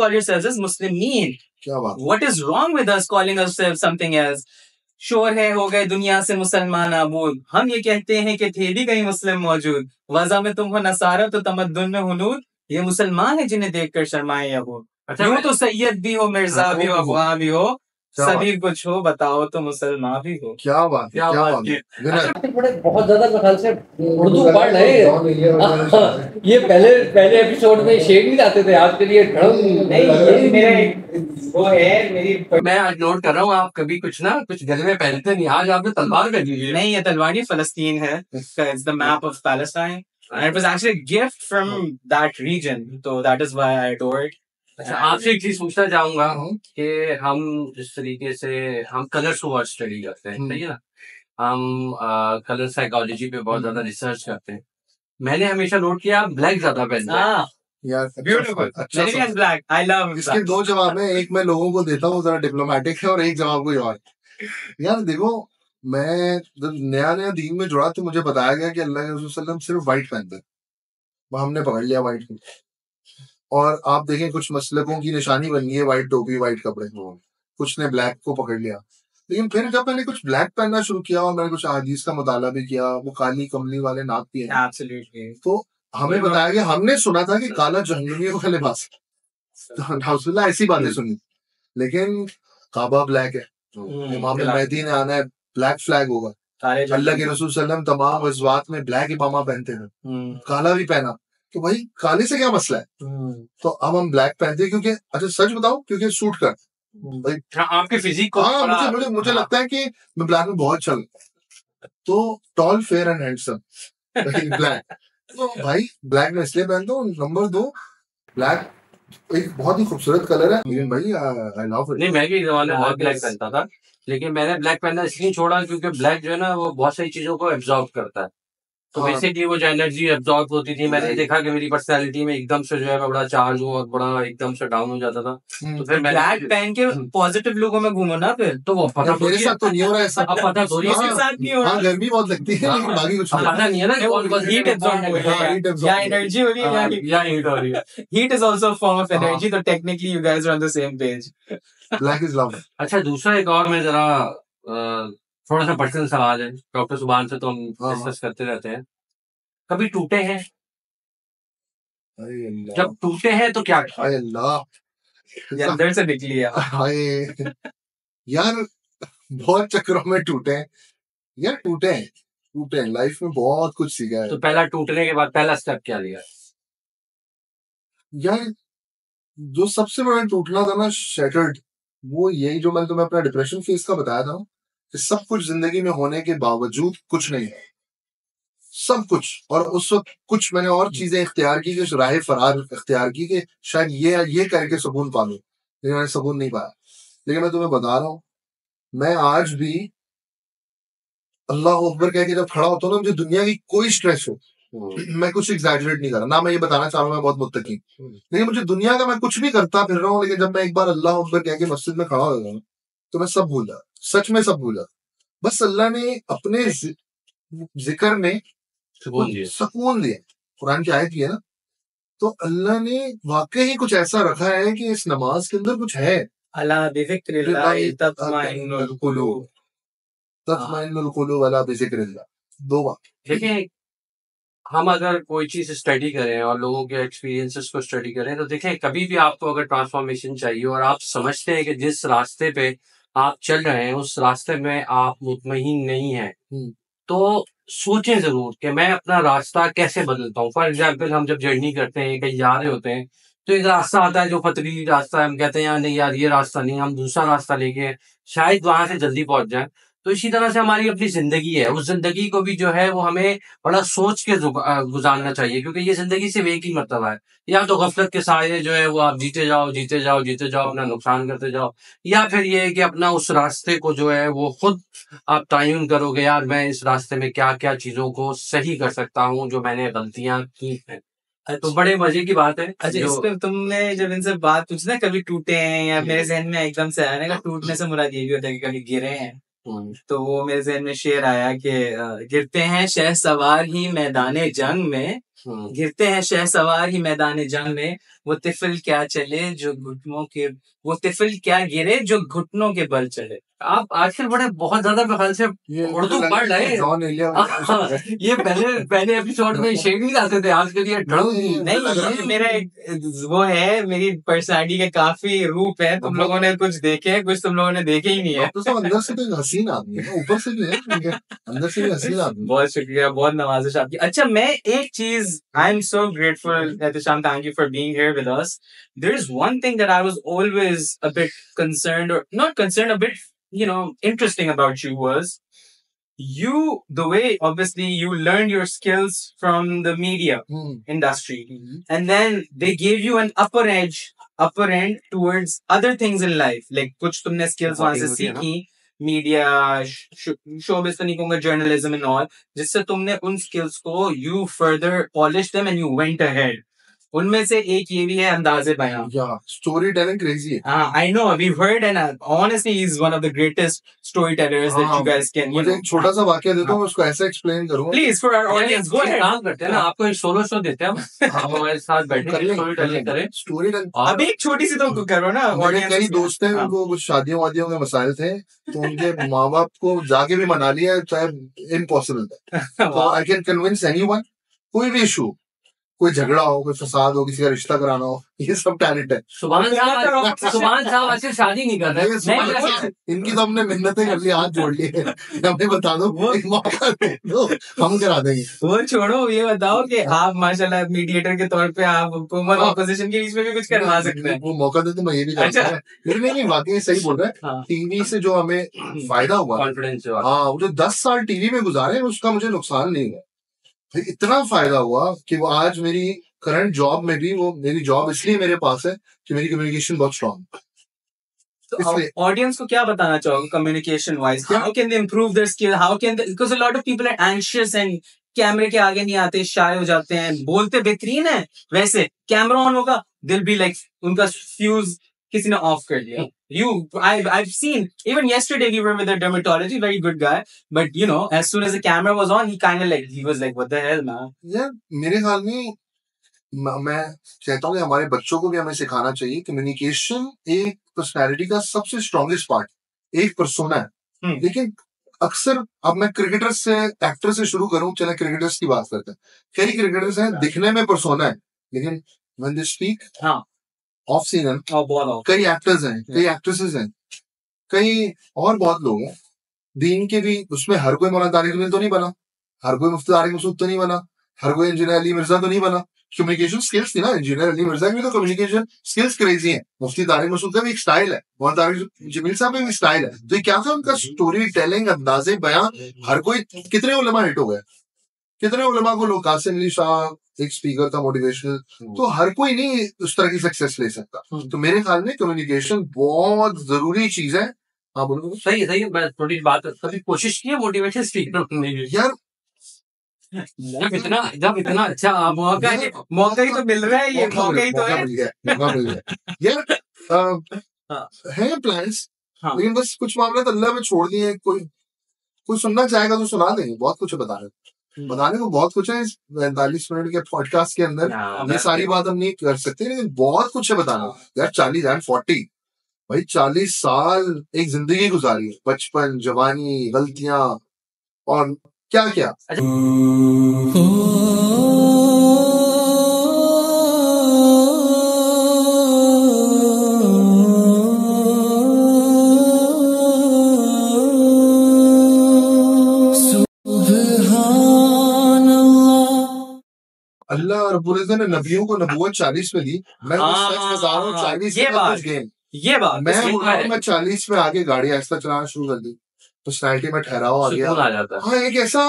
call yourselves as Muslimin. क्या बात। What is wrong with us calling ourselves something else? शोर है हो गए दुनिया से मुसलमान आबूद, हम ये कहते हैं कि थे भी कहीं मुस्लिम मौजूद, वज़ा में तुम हो नसारा तो तमद्दुन में हुनूद, ये मुसलमान है जिन्हें देखकर शर्माए अबूद। अच्छा, यूं मैं- तो सैयद भी हो, मिर्जा भी हो, अफगान भी हो, क्या सभी कुछ हो, बताओ तो मुसलमान भी हो। क्या बात, क्या क्या बात बात। है। विनर बड़े बहुत ज्यादा मेरे ख्याल से उर्दू पढ़ रहे हैं। ये पहले एपिसोड में शेर नहीं आते थे, आज के लिए नहीं, ये मेरे वो है मेरी मैं आज नोट कर रहा हूँ, आप कभी कुछ ना कुछ गले में पहनते नहीं, आज आपने तलवार पहनी है। नहीं, ये तलवार नहीं, फलस्तीन है। It's the map of Palestine. And it was actually a gift from that region. So that is why I adore it. अच्छा, आपसे एक चीज पूछना चाहूंगा कि हम जिस तरीके से हम कलर्स को स्टडी करते हैं, सही है ना, हम कलर साइकोलॉजी पे बहुत ज्यादा रिसर्च करते हैं। मैंने हमेशा नोट किया आप ब्लैक ज्यादा पहनते हैं। Ah, यार beautiful. अच्छा Maybe I'm black. I love इसके black. 2 जवाब है, एक मैं लोगों को देता हूँ जरा डिप्लोमेटिक है और एक जवाब कोई और। यार देखो, मैं जब नया नया दीन में जुड़ा तो मुझे बताया गया कि अल्लाह के रसूल सल्लल्लाहु अलैहि वसल्लम सिर्फ व्हाइट पहनते हैं, वो हमने पकड़ लिया व्हाइट को। और आप देखें कुछ मसलकों की निशानी बन गई है व्हाइट टोपी व्हाइट कपड़े, कुछ ने ब्लैक को पकड़ लिया। लेकिन फिर जब मैंने कुछ ब्लैक पहनना शुरू किया और मैंने कुछ अहादीस का मुताला भी किया, वो काली कमली वाले नाक भी हैं, Absolutely. तो हमें बताया गया, हमने सुना था कि काला जहन्नमियों का लिबास, तो नाउज़ुबिल्लाह ऐसी बातें सुनी। लेकिन काबा ब्लैक है, इमाम महदी ने आना है, ब्लैक फ्लैग होगा। अल्लाह के रसूल सल्लल्लाहु अलैहि वसल्लम तमाम गज़वात में ब्लैक इमामा पहनते थे, काला भी पहना, तो भाई काले से क्या मसला है। तो अब हम ब्लैक पहनते हैं क्योंकि, अच्छा सच बताऊं, क्योंकि सूट कर भाई। हाँ, आपके फिजिक को हाँ, थोड़ा- मुझे लगता है कि मैं ब्लैक में बहुत चल, तो tall fair and handsome black, तो भाई ब्लैक में इसलिए पहनता हूँ। नंबर 2, ब्लैक एक बहुत ही खूबसूरत कलर है, लेकिन भाई आई लव इट। नहीं, मैं भी जमाने में हाँ, बहुत ब्लैक yes. पहनता था, लेकिन मैंने ब्लैक पहनना इसलिए छोड़ा क्योंकि ब्लैक जो है ना वो बहुत सारी चीजों को एब्जॉर्ब करता है। तो हाँ। बेसिकली वो जो एनर्जी एब्जॉर्ब होती थी, मैंने Right. देखा कि मेरी पर्सनैलिटी में एकदम से जो है मैं बड़ा चार्ज हूँ और बड़ा एकदम से डाउन हो जाता था। तो फिर मैंने ब्लैक पहन के पॉजिटिव लोगों में घूमो ना फिर। तो वो पता यार, मेरे साथ तो नहीं हो रहा है ऐसा। अब पता थोड़ी किसी है। के साथ नहीं हो हाँ, रहा। गर्मी बहुत लगती है, लेकिन बाकी कुछ अब नहीं। पता नहीं है ना कि कौन कौन हीट एब्जॉर्ब हो रही हाँ, है heat absorb या हो रही है। एनर्जी हो रही है या हीट हो रही है। Heat is also form of हाँ। एनर्जी, तो technically you guys are on the same page. Black is love. अच्छा, दूसरा एक और मैं जरा थोड़ा सा पर्सनल सवाल है, डॉक्टर सुभान से तो हम हाँ। डिस्कस करते रहते हैं, कभी टूटे हैं? अरे अल्लाह, जब टूटे हैं तो क्या किया? हाय अल्लाह, ये अंदर से निकली है। हाय यार, बहुत चक्रों में टूटे हैं यार, टूटे हैं लाइफ में, बहुत कुछ सीखा है तो पहला टूटने के बाद पहला स्टेप क्या लिया? यार। जो सबसे बड़ा टूटना था ना, शैटर्ड, वो यही जो मैंने तुम्हें अपना डिप्रेशन फेस का बताया था, कि सब कुछ जिंदगी में होने के बावजूद कुछ नहीं है, सब कुछ। और उस वक्त कुछ मैंने और चीजें इख्तियार की, जो राह फरार इख्तियार की, कि शायद ये करके सुकून पा लूं, लेकिन मैंने सुकून नहीं पाया। लेकिन मैं तुम्हें बता रहा हूँ, मैं आज भी अल्लाह अकबर कह के जब खड़ा होता हूँ ना, मुझे दुनिया की कोई स्ट्रेस हो, मैं कुछ एग्जैजरेट नहीं कर रहा ना, मैं ये बताना चाह रहा हूँ मैं बहुत मुत्तकी, लेकिन मुझे दुनिया का मैं कुछ भी करता फिर रहा हूँ, लेकिन जब मैं एक बार अल्लाह अकबर कह के मस्जिद में खड़ा हो जाऊँ तो मैं सब भूल जाता, सच में सब भूल जाता। बस अल्लाह ने अपने जिक्र में सुकून दिया। सुकून दिया। कुरान की आयत है ना, तो अल्लाह ने वाकई ही कुछ ऐसा रखा है कि इस नमाज के अंदर कुछ है। अला बिज़िक्रिल्लाह तत्मइन्नुल कुलूब। तत्मइन्नुल कुलूब अला बिज़िक्रिल्लाह, दो बात। देखिए, हम अगर कोई चीज स्टडी करें और लोगों के एक्सपीरियंसेस को स्टडी करें, तो देखें कभी भी आपको अगर ट्रांसफॉर्मेशन चाहिए और आप समझते हैं कि जिस रास्ते पे आप चल रहे हैं उस रास्ते में आप मुतमईन नहीं हैं, तो सोचें जरूर कि मैं अपना रास्ता कैसे बदलता हूँ। फॉर एग्जाम्पल, हम जब जर्नी करते हैं, कहीं जा रहे होते हैं, तो एक रास्ता आता है जो पथरीली रास्ता है, हम कहते हैं यार नहीं यार ये रास्ता नहीं, हम दूसरा रास्ता लेके शायद वहां से जल्दी पहुंच जाए। तो इसी तरह से हमारी अपनी जिंदगी है, उस जिंदगी को भी जो है वो हमें बड़ा सोच के गुजारना चाहिए, क्योंकि ये जिंदगी सिर्फ एक ही मरतबा है। या तो गफलत के साये जो है वो आप जीते जाओ जीते जाओ जीते जाओ, अपना नुकसान करते जाओ, या फिर ये है कि अपना उस रास्ते को जो है वो खुद आप तयन करोगे, यार मैं इस रास्ते में क्या क्या चीजों को सही कर सकता हूँ जो मैंने गलतियां की हैं। तो बड़े मजे की बात है। अच्छा, जो इस पे तुमने जब इनसे बात पूछी ना कभी टूटे हैं, या मेरे जहन में एकदम से आया ना कि टूटने से मुराद ये भी होता है कि कभी गिरे हैं, तो वो मेरे जहन में शेर आया कि गिरते हैं शहसवार ही मैदाने जंग में, गिरते हैं शहसवार ही मैदान जंग में, वो तिफल क्या चले जो घुटनों के, वो तिफल क्या गिरे जो घुटनों के बल चले। आप आजकल बड़े बहुत ज्यादा बहाल से उर्दू पढ़ रहे हैं। जॉन एलिया ये पहले एपिसोड में शेर नहीं आते थे, आजकल ये ड्रम। नहीं, ये मेरा एक वो है, मेरी पर्सनालिटी के काफी रूप है। तुम लोगों ने कुछ देखे हैं, कुछ तुम लोगों ने देखे ही नहीं है। तो अंदर से तो एक हसीन आदमी है, ऊपर से भी है, अंदर से भी हसीन आदमी। बहुत शुक्रिया, बहुत नवाजिश आपकी। अच्छा, मैं एक चीज, I am so grateful Ehtisham, thank you for being here with us. There is one thing that I was always a bit concerned, और not concerned, a bit interesting about you was the way obviously you learned your skills from the media industry, and then they gave you an upper end towards other things in life, like कुछ तुमने skills वहां से सीखी, media, showbiz तो नहीं कहूंगा, journalism and all, जिससे तुमने उन स्किल्स को you further polished them and you went ahead. उनमें से एक ये भी है अंदाज़े बयां। स्टोरी टेलिंग क्रेजी है। I know, we've heard, and honestly he's one of the greatest storytellers that you guys can, मुझे एक छोटा सा वाक्य देता हूँ, उसको ऐसे एक्सप्लेन करूंगा। Please, for our audience, go ahead. काम करते हैं ना, आपको एक सोलो शो देते हैं, आप हमारे साथ बैठे स्टोरी टेलिंग करें। स्टोरी अभी एक छोटी सी तो करो ना। मेरे कई दोस्त हैं, उनको कुछ शादियों वादियों के मसाइल थे, तो उनके माँ बाप को जाके भी मना लिया, चाहे इम्पॉसिबल था, तो आई कैन कन्विंस एनीवन, कोई भी इशू, कोई झगड़ा हो, कोई फसाद हो, किसी का रिश्ता कराना हो, ये सब टैलेंट है। सुभान साहब आज शादी नहीं कर रहे। इनकी तो हमने मिन्नतें कर ली, हाथ जोड़ लिए, हमें बता दो, एक मौका दे दो, हम करा देंगे। वो छोड़ो, ये बताओ कि आप माशाल्लाह मीडिएटर के तौर पे आप हुकूमत और अपोजिशन के बीच में भी कुछ करवा सकते हैं। वो मौका दे तो मैं ये भी कर सकता हूं। नहीं, वाकई सही बोल रहा है। टीवी से जो हमें फायदा हुआ, कॉन्फिडेंस, हाँ, वो जो 10 साल टीवी में गुजारे, उसका मुझे नुकसान नहीं हुआ, इतना फायदा हुआ कि वो आज मेरी करंट जॉब में भी, वो मेरी जॉब इसलिए मेरे पास है कि मेरी कम्युनिकेशन बहुत स्ट्रांग। तो ऑडियंस को क्या बताना चाहोगे communication wise? How can they improve their skill? How can they, because a lot of people are anxious and कैमरे के आगे नहीं आते, शाय हो जाते हैं, बोलते बेहतरीन है, वैसे कैमरा ऑन होगा दिल बी लाइक उनका फ्यूज किसी ने ऑफ कर दिया. I've seen even yesterday we were with a dermatology, very good guy, but you know as soon as the camera was on he was like what the hell man. यार मेरे ख्याल में मैं कहता हूँ कि हमारे बच्चों को भी हमें सिखाना चाहिए कम्युनिकेशन एक पर्सनैलिटी का सबसे स्ट्रॉन्गेस्ट पार्ट, एक पर्सोना है. लेकिन अक्सर अब मैं क्रिकेटर से एक्टर से शुरू करूं, चले क्रिकेटर्स की बात करते हैं. कई क्रिकेटर्स हैं दिखने में पर्सोना है, लेकिन when they speak off season कई एक्टर्स हैं, कई एक्ट्रेसेस हैं, कई और बहुत लोग हैं. दीन के भी उसमें हर कोई मौलाना तारिक जमील तो नहीं बना, हर कोई मुफ्ती तारिक मसूद तो नहीं बना, हर कोई इंजीनियर अली मिर्जा तो नहीं बना. कम्युनिकेशन स्किल्स थी ना, इंजीनियर अली मिर्जा की तो कम्युनिकेशन स्किल्स क्रेजी है. मुफ्ती तारिक मसूद का भी एक स्टाइल है, मौलाना तारिक जमील साहब का भी स्टाइल है. तो ये क्या था उनका स्टोरी टेलिंग, अंदाजे बयां. हर कोई, कितने उलमा हिट हो गए, कितने उलमा को लोग, कासिम अली शाह एक स्पीकर था मोटिवेशनल, तो हर कोई नहीं उस तरह की सक्सेस ले सकता. तो मेरे ख्याल में कम्युनिकेशन बहुत जरूरी चीज है. हाँ बोलो. सही है. मैं थोड़ी बात कभी कोशिश की है मोटिवेशन स्पीकर बनने की यार. जब इतना अच्छा मौका ही तो मिल रहा है, ये मौका ही तो है. मौका मिल गया यार. है प्लान्स, लेकिन बस कुछ मामले तो अल्लाह में छोड़ दिए. कोई सुनना चाहेगा तो सुना देंगे, बहुत कुछ है बताने को बहुत कुछ है इस 45 मिनट के पॉडकास्ट के अंदर. ये सारी बात हम नहीं कर सकते, लेकिन बहुत कुछ है बताना. यार 40 एंड 40 भाई 40 साल एक जिंदगी गुजारी है, बचपन, जवानी, गलतियां और क्या क्या. अल्लाह रब्बुल इज्जत ने नबियों को नबूवत 40 में दी. मैं सच बता रहा हूँ 40 में कुछ गेम. ये बात मैं बोल रहा हूँ, मैं 40 में आगे गाड़ी ऐसा चलाना शुरू कर दी, पर्सनैलिटी में ठहराव आ गया. हाँ, एक ऐसा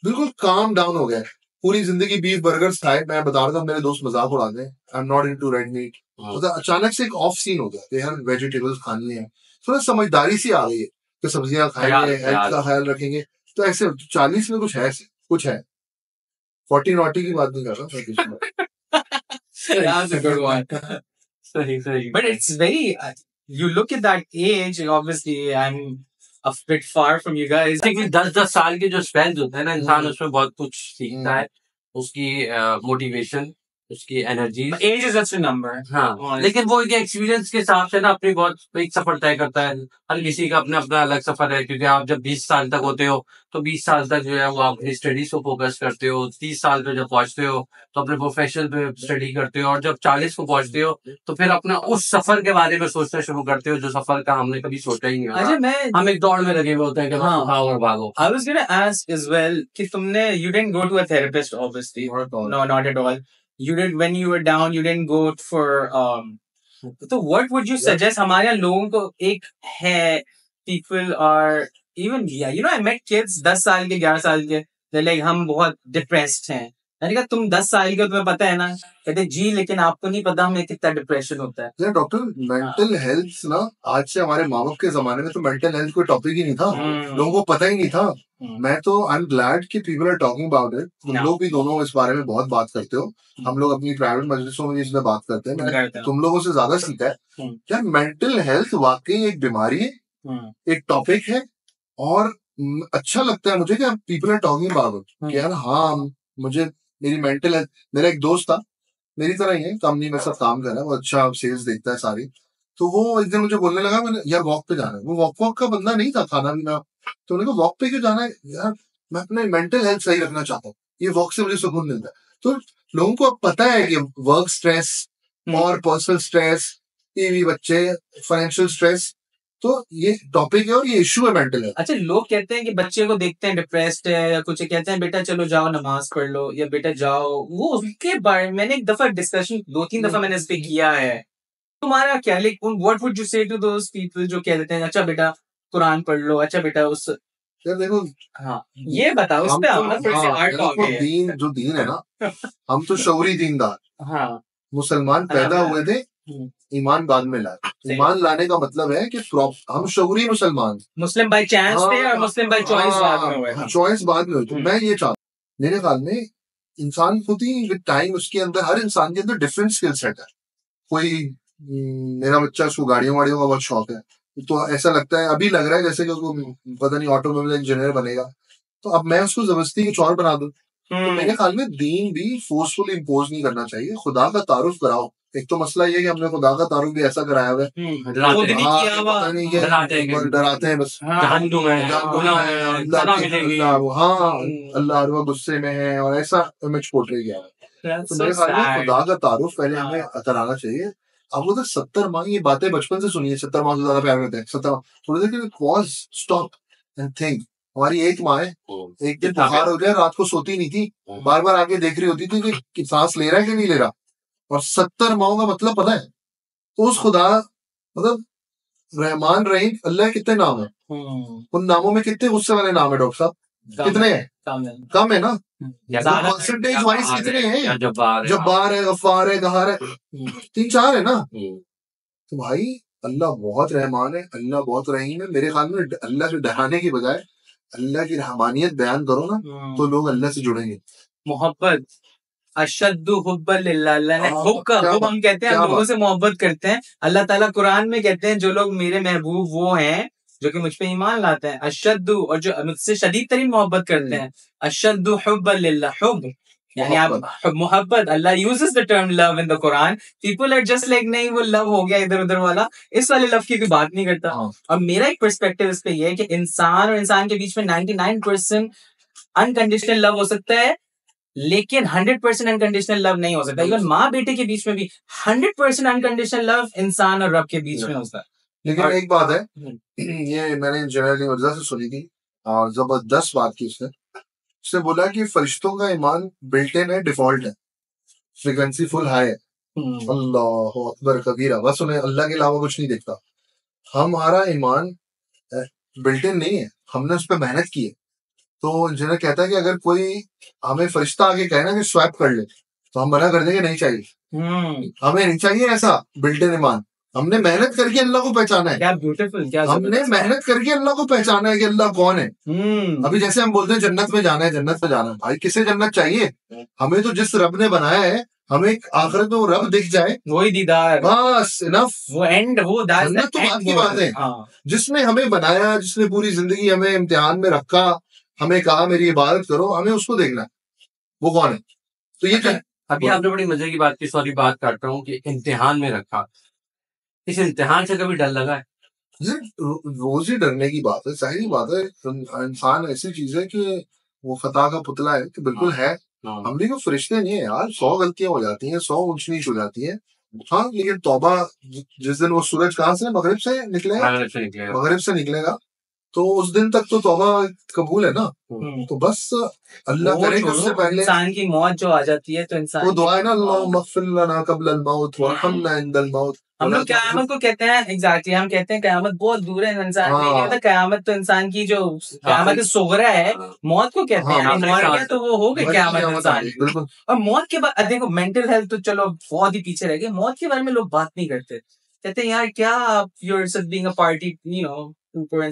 बिल्कुल काम डाउन हो गया. पूरी जिंदगी बीफ बर्गर्स खाए. मैं बता रहा था, मेरे दोस्त मजाक उड़ाते हैं, I am not into red meat. तो अचानक से एक ऑफ सीन हो गया, यार वेजिटेबल्स खानी है. थोड़ा समझदारी सी आ गई है कि सब्जियां खाएंगे, हेल्थ का ख्याल रखेंगे. तो ऐसे 40 में कुछ है 40 नॉटी की बात नहीं कर रहा. That's a good one. सही. But it's very, you look at that age, obviously I'm a bit far from you guys. 10 साल के जो स्पेन होते हैं ना, इंसान उसमें बहुत कुछ सीखता है. उसकी मोटिवेशन, उसकी energy. Age is just a number. हाँ, लेकिन वो एक एक्सपीरियंस के हिसाब से ना अपनी बहुत एक सफर तय करता है. हर किसी का अपना अपना अलग सफर है, क्योंकि आप जब 20 साल तक होते हो तो 20 साल तक जो है वो आप अपनी स्टडीज को फोकस करते हो. 30 साल पे जब पहुंचते हो तो अपने प्रोफेशन पे स्टडी करते हो, और जब 40 को पहुंचते हो तो फिर अपना उस सफर के बारे में सोचना शुरू करते हो जो सफर का हमने कभी सोचा ही नहीं होता. हम एक दौड़ में लगे हुए होते हैं कि भागो और भागो. I was gonna ask as well कि तुमने, you didn't go to a therapist obviously. No, not at all. You did, when you were down, you didn't go for so what would you suggest? हमारे यहाँ लोगों को एक है, people are even, yeah, you know, I met kids 10 साल के, 11 साल के, they're like हम बहुत depressed हैं. मैंने कहा तुम 10 साल के हो, तुम्हें पता है ना. कहते जी, लेकिन आपको नहीं पता हमें कितना डिप्रेशन होता है. यार डॉक्टर, मेंटल हेल्थ ना आज से हमारे माँ बाप के जमाने में तो मेंटल हेल्थ कोई टॉपिक ही नहीं था. लोगों को पता ही नहीं था. मैं तो आई एम ग्लैड कि people are talking about it. तुम लोग भी दोनों इस बारे में बहुत बात करते हो. हम लोग अपनी प्राइवेट मजलिसों में इसमें बात करते हैं. मैंने तुम लोगों से ज्यादा सीखा है. यार मेंटल हेल्थ वाकई एक बीमारी है, एक टॉपिक है, और अच्छा लगता है मुझे कि people are talking about it. यार हाँ, मुझे मेरी मेंटल हेल्थ, मेरा एक दोस्त था मेरी तरह ही है, कंपनी में सब काम कर रहा है, वो अच्छा सेल्स देखता है सारी. तो वो एक दिन मुझे बोलने लगा, मैंने यार वॉक पे जाना है. वो वॉक का बंदा नहीं था, खाना पीना. तो उन्होंने कहा वॉक पे क्यों जाना है? यार मैं अपने मेंटल हेल्थ सही रखना चाहता हूँ, ये वॉक से मुझे सुकून मिलता है. तो लोगों को अब पता है कि वर्क स्ट्रेस और पर्सनल स्ट्रेस, टीवी, बच्चे, फाइनेंशियल स्ट्रेस, तो ये टॉपिक है और ये इशू है मेंटल हेल्थ. अच्छा, लोग कहते हैं कि बच्चे को देखते हैं डिप्रेस्ड है या कुछ, कहते हैं बेटा चलो जाओ नमाज पढ़ लो, या बेटा जाओ वो. उसके बारे में मैंने एक दफा डिस्कशन 2-3 दफा मैंने इस पे किया है. तुम्हारा क्या, लाइक व्हाट वुड यू से टू दोस पीपल जो कह देते हैं अच्छा बेटा कुरान पढ़ लो, अच्छा बेटा उस. यार देखो, हाँ ये बताओ उस पे. दीन जो दीन है ना, हम तो शौरी दीनदार. हाँ, मुसलमान पैदा हुए थे, ईमान बाद में लाए. ईमान लाने का मतलब है कि हम शौरी मुसलमान. मुस्लिम बाय चांस थे और मुस्लिम बाय चॉइस बाद में हुए. चॉइस बाद में हुई. तो मैं ये चाहता मेरे ख्याल में इंसान खुद ही विद टाइम उसके अंदर, हर इंसान के अंदर डिफरेंट स्किल सेट है। कोई मेरा बच्चा, उसको गाड़ियों वाड़ियों का बहुत शौक है, तो ऐसा लगता है, अभी लग रहा है जैसे कि उसको पता नहीं ऑटोमोबाइल इंजीनियर बनेगा, तो अब मैं उसको जबरदस्ती कुछ और बना दूं। तो मेरे ख्याल में दीन भी फोर्सफुली इम्पोज नहीं करना चाहिए, खुदा का तारुफ कराओ। एक तो मसला ये है कि हमने खुदा का तारुफ भी ऐसा कराया हुआ है, डराते हैं। हाँ, किया हुआ पता नहीं कि डराते हैं कि डराते हैं बस, जहन्नुम है, गुनाह है, अल्लाह सजा के मिलेगी। हाँ, अल्लाह वो गुस्से में है, और ऐसा इमेज पोर्ट्रे किया है। तो मेरे ख्याल में खुदा का तारुफ पहले हमें कराना चाहिए। अब वो तो 70 माह, ये बातें बचपन से सुनिए, 70 माह से ज्यादा प्यार करते हैं, 70 माह, थोड़ी देर के लिए पॉज, स्टॉप एंड थिंक। हमारी एक माँ है, एक दिन बुखार हो जाए, रात को सोती नहीं थी, बार बार आके देख रही होती थी कि सांस ले रहा है कि नहीं ले रहा, और 70 माहों का मतलब पता है? तो उस खुदा, मतलब रहमान रहीम अल्लाह, कितने नाम है? उन नामों में कितने गुस्से वाले नाम है डॉक्टर साहब? कितने हैं? कम है ना? परसेंटेज वाइज कितने हैं? जब्बार है, गफ्फार है, गहार है, 3-4 है ना? तो भाई अल्लाह बहुत रहमान है, अल्लाह बहुत रहीम है। मेरे ख्याल में अल्लाह से डराने की बजाय अल्लाह की रहमानियत बयान करो ना, तो लोग अल्लाह से जुड़ेंगे। मोहब्बत, अशद्दु हुब्बन लिल्लाह, अल्लाह ने हुब का, क्या हुब हम कहते हैं, हम क्या लोगों से मोहब्बत करते हैं। अल्लाह ताला कुरान में कहते हैं जो लोग मेरे महबूब वो हैं जो कि मुझ पे ईमान लाते हैं। अशद्दु, और जो मुझसे शदीद तरीन मोहब्बत करते हैं, अशद्दु हुब्बन लिल्लाह, हुब यानी आप मोहब्बत। Allah uses the term love in the Quran. People are just like नहीं वो लव हो गया इधर उधर वाला, इस वाले लव की कोई बात नहीं करता। और मेरा एक पर्सपेक्टिव इस पे ये है कि इंसान और इंसान के बीच में 99% अनकंडीशनल लव हो सकता है, लेकिन 100% अनकंडीशनल लव नहीं हो सकता। इवन माँ बेटे के बीच में भी 100% अनकंडीशनल लव इंसान और रब के बीच में होता है। लेकिन एक बात है, ये मैंने जनरली मिर्जा से सुनी थी, और जबरदस्त बात की उसने बोला कि फरिश्तों का ईमान बिल्ट इन है, डिफॉल्ट है, फ्रीक्वेंसी फुल हाई है। अल्लाह अकबर कबीरा, बस उन्हें अल्लाह के अलावा कुछ नहीं देखता। हमारा ईमान बिल्ट इन नहीं है, हमने उस पर मेहनत की है। तो इंजीनियर कहता है कि अगर कोई हमें फरिश्ता आके कहे ना कि स्वैप कर ले, तो हम मना कर देंगे नहीं चाहिए, हमें नहीं चाहिए ऐसा बिल्ट इन ईमान। हमने मेहनत करके अल्लाह को पहचाना है। क्या ब्यूटीफुल, क्या हमने मेहनत करके अल्लाह को पहचाना है कि अल्लाह कौन है। अभी जैसे हम बोलते हैं जन्नत में जाना है, जन्नत में जाना है, भाई किसे जन्नत चाहिए? हमें तो जिस रब ने बनाया है, हमें आखिरत में वो रब दिख जाए, वही दीदार, बस इनफ। वो एंड, वो जन्नत तो बात की बात है। जिसने हमें बनाया, जिसने पूरी जिंदगी हमें इम्तिहान में रखा, हमें कहा मेरी इबादत करो, हमें उसको देखना है, वो कौन है। तो ये अभी आपने बड़ी मजे की बात की, सॉरी बात काट रहा हूँ, कि इम्तिहान में रखा, इस इम्तिहान से कभी डर लगा है? रोज ही डरने की बात है, सही बात है। इंसान ऐसी चीज है कि वो खता का पुतला है, कि बिल्कुल है। हम भी कोई फरिश्ते नहीं है यार, 100 गलतियां हो जाती हैं, 100 ऊंच नीच हो जाती है। हाँ, लेकिन तौबा, जिस दिन वो सूरज कहाँ से मगरिब से निकलेगा, मगरिब से निकलेगा, तो उस दिन तक तो तौबा कबूल है ना। तो बस अल्लाह करे कि उससे पहले इंसान की मौत जो आ जाती है, तो इंसान वो दुआ है ना, अल्लाहुम्मा मग़फ़िर लना क़ब्ल अल-मौत वरहमना इंदल मौत। हम लोग क़यामत को कहते हैं, एग्जैक्टली हम कहते हैं क़यामत बहुत दूर है, इंसान नहीं कहता क़यामत, तो इंसान की जो क़यामत सुग़रा है, मौत को कहते हैं। मर गया तो वो हो गई क़यामत इंसान। और मौत के बाद देखो, मेंटल हेल्थ तो चलो बहुत ही पीछे रह गई, मौत के बारे में लोग बात नहीं करते। कहते हैं यार क्या आप, you're just being a party, you know,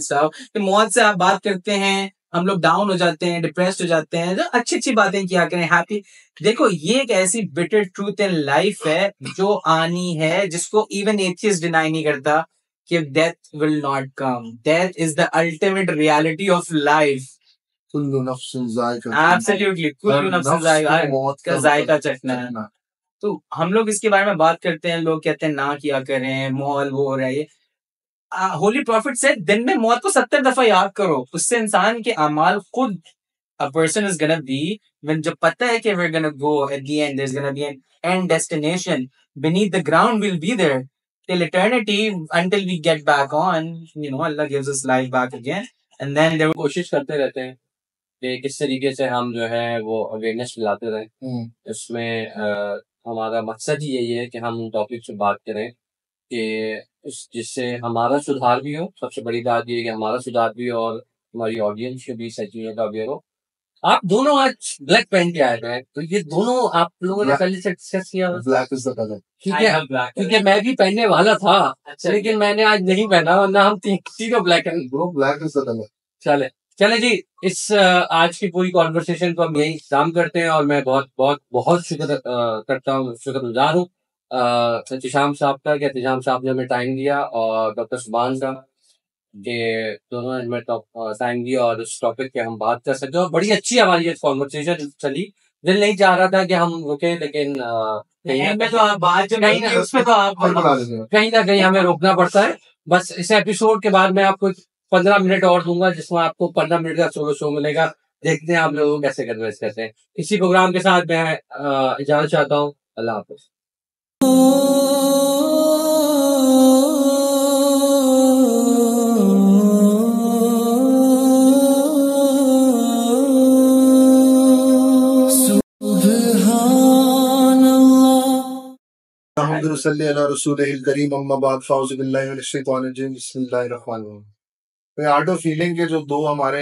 stuff, मौत से आप बात करते हैं, हम लोग डाउन हो जाते हैं, डिप्रेस्ड हो जाते हैं, जो अच्छी अच्छी बातें किया करें, हैप्पी। देखो ये एक ऐसी बिटर ट्रूथ इन लाइफ है जो आनी है, जिसको इवन एथियस्ट डिनाई नहीं करता, कि death will not come. Death is the ultimate reality of life. कुल्लु नफ्सिन ज़ाइक़ातुल एब्सोल्युटली, कुल्लु नफ्सिन ज़ाइक़ा, मौत का जायका चखना है। तो हम लोग इसके बारे में बात करते हैं, लोग कहते हैं ना किया करें, माहौल वो हो रहा है। होली प्रॉफिट से दिन में मौत को 70 दफा याद करो, उससे इंसान के अमाल खुद, a person is gonna be, when जब पता है कि we're gonna go at the end, there's gonna be an end destination beneath the ground, we'll be there till eternity, until we get back on, you know, Allah gives us life back again, and then there कोशिश करते रहते हैं कि किस तरीके से हम जो है वो अवेयरनेस फैलाते रहें। इसमें हमारा मकसद ही यही है कि हम उन टॉपिक से बात करें कि जिससे हमारा सुधार भी हो। सबसे बड़ी बात ये है कि हमारा सुधार भी हो और हमारी ऑडियंस के भी सही चीजों का अवेयर हो। आप दोनों आज ब्लैक पहन के आए हैं, तो ये दोनों आप लोगों ने पहले से डिस्कस किया? Black is the colour. क्योंकि मैं भी पहनने वाला था, लेकिन मैंने आज नहीं पहना, वरना हम तीनों black and black is the colour. चले चले जी, इस आज की पूरी कॉन्वर्सेशन को हम यही इख्तिताम करते हैं और मैं बहुत बहुत बहुत शुक्र करता हूँ, शुक्रगुजार हूँ एहतिशाम साहब का कि एहतिशाम साहब ने हमें टाइम दिया, और डॉक्टर सुभान का कि दोनों ने हमें टाइम दिया और उस टॉपिक पे हम बात कर सकते हैं। और बड़ी अच्छी हमारी ये कॉन्वर्सेशन चली। दिल नहीं चाह रहा था कि हम रुके, लेकिन कहीं में तो आप बात जो कहीं नहीं ना उसमें तो आप कहीं ना कहीं हमें रोकना पड़ता है। बस इस एपिसोड के बाद मैं आपको 15 मिनट और दूंगा, जिसमें आपको 15 मिनट का सोलो शो मिलेगा। देखते हैं आप लोगों को कैसे कन्विंस करते हैं। इसी प्रोग्राम के साथ मैं इजाजत चाहता हूँ। अल्लाह हाफिज। अल्हम्दुलिल्लाह अला रसूलिल करीम अम्मा बाद फ़ाउज़ु बिल्लाहि मिनश शैतानिर रजीम बिस्मिल्लाहिर रहमानिर रहीम। तो आर्ट ऑफ हीलिंग के जो दो हमारे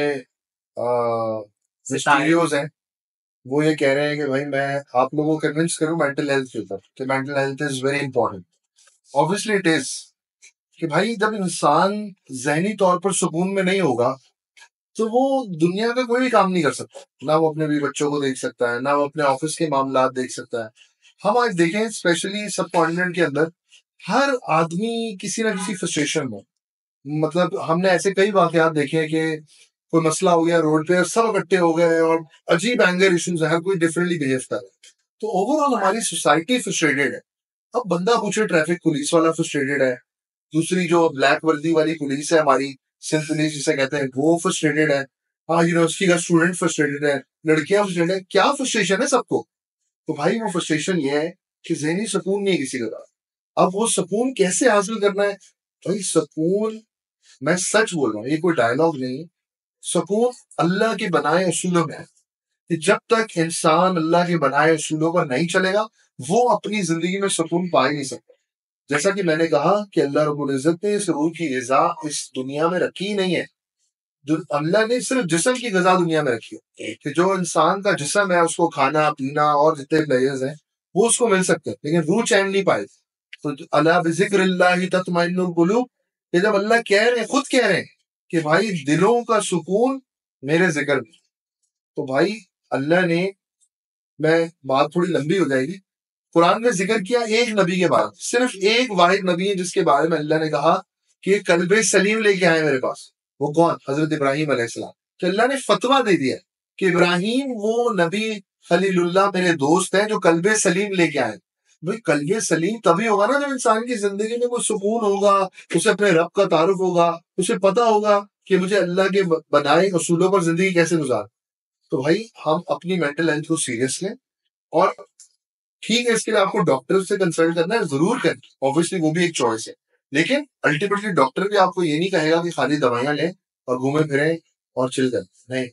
मिस्टीरियोज हैं, वो ये कह रहे हैं कि भाई मैं आप लोगों को कन्विंस करूं मेंटल हेल्थ के ऊपर कि mental health is very important. Obviously it is कि भाई जब इंसान जहनी तौर पर सुकून में नहीं होगा तो वो दुनिया का कोई भी काम नहीं कर सकता। ना वो अपने भी बच्चों को देख सकता है, ना वो अपने ऑफिस के मामला देख सकता है। हम आज देखें स्पेशली सब कॉन्टिनेंट के अंदर हर आदमी किसी ना किसी फ्रस्ट्रेशन में, मतलब हमने ऐसे कई वाकयात देखे हैं कि कोई मसला हो गया रोड पे और सब इकट्ठे हो गए और अजीब एंगर इश्यूज है, हर कोई डिफरेंटली बिहेव कर रहा है। तो ओवरऑल हमारी सोसाइटी फ्रस्ट्रेटेड है। अब बंदा पूछे ट्रैफिक पुलिस वाला फ्रस्ट्रेटेड है, दूसरी जो ब्लैक वर्दी वाली पुलिस है हमारी, सिंध पुलिस जिसे कहते हैं, वो फ्रस्ट्रेटेड है। हाँ, यूनिवर्सिटी का स्टूडेंट फ्रस्ट्रेटेड है, लड़कियां फ्रस्ट्रेटेड है। क्या फ्रस्ट्रेशन है सबको? तो भाई वो फ्रस्ट्रेशन ये है कि जहनी सुकून नहीं है किसी का। अब वो सुकून कैसे हासिल करना है? भाई सुकून, मैं सच बोल रहा हूँ, ये कोई डायलॉग नहीं, सुकून अल्लाह के बनाए असूलों में है कि जब तक इंसान अल्लाह के बनाए असूलों पर नहीं चलेगा वो अपनी जिंदगी में सुकून पा ही नहीं सकता। जैसा कि मैंने कहा कि अल्लाह रब्बुल इज्जत ने इस रूह की ग़िज़ा इस दुनिया में रखी ही नहीं है। जो अल्लाह ने सिर्फ जिस्म की ग़िज़ा दुनिया में रखी है कि जो इंसान का जिस्म है उसको खाना पीना और जितने प्लेयर्स हैं वो उसको मिल सकते हैं, लेकिन रूह चैन नहीं पाए। तो अला बिज़िक्रिल्लाहि तत्मइन्नुल कुलूब, ये जब अल्लाह कह रहे हैं, खुद कह रहे हैं कि भाई दिलों का सुकून मेरे जिक्र में। तो भाई अल्लाह ने, मैं बात थोड़ी लंबी हो जाएगी, कुरान में जिक्र किया एक नबी के बारे में, सिर्फ एक वाहिद नबी है जिसके बारे में अल्लाह ने कहा कि ये कल्बे सलीम लेके आए मेरे पास। वो कौन? हजरत इब्राहिम अलैहिस्सलाम। तो अल्लाह ने फतवा दे दिया कि इब्राहिम वो नबी खलीलुल्लाह मेरे दोस्त हैं जो कल्बे सलीम लेके आए। भाई कल्बे सलीम तभी होगा ना जब इंसान की जिंदगी में कोई सुकून होगा, उसे अपने रब का तारुफ होगा, उसे पता होगा कि मुझे अल्लाह के बनाए असूलों पर जिंदगी कैसे गुजार। तो भाई हम अपनी मेंटल हेल्थ को सीरियस लें, और ठीक है इसके लिए आपको डॉक्टर से कंसल्ट करना है, जरूर करें, ऑब्वियसली वो भी एक चॉइस है, लेकिन अल्टीमेटली डॉक्टर भी आपको ये नहीं कहेगा कि खाली दवाइयां लें और घूमे फिरें और चिल करें। नहीं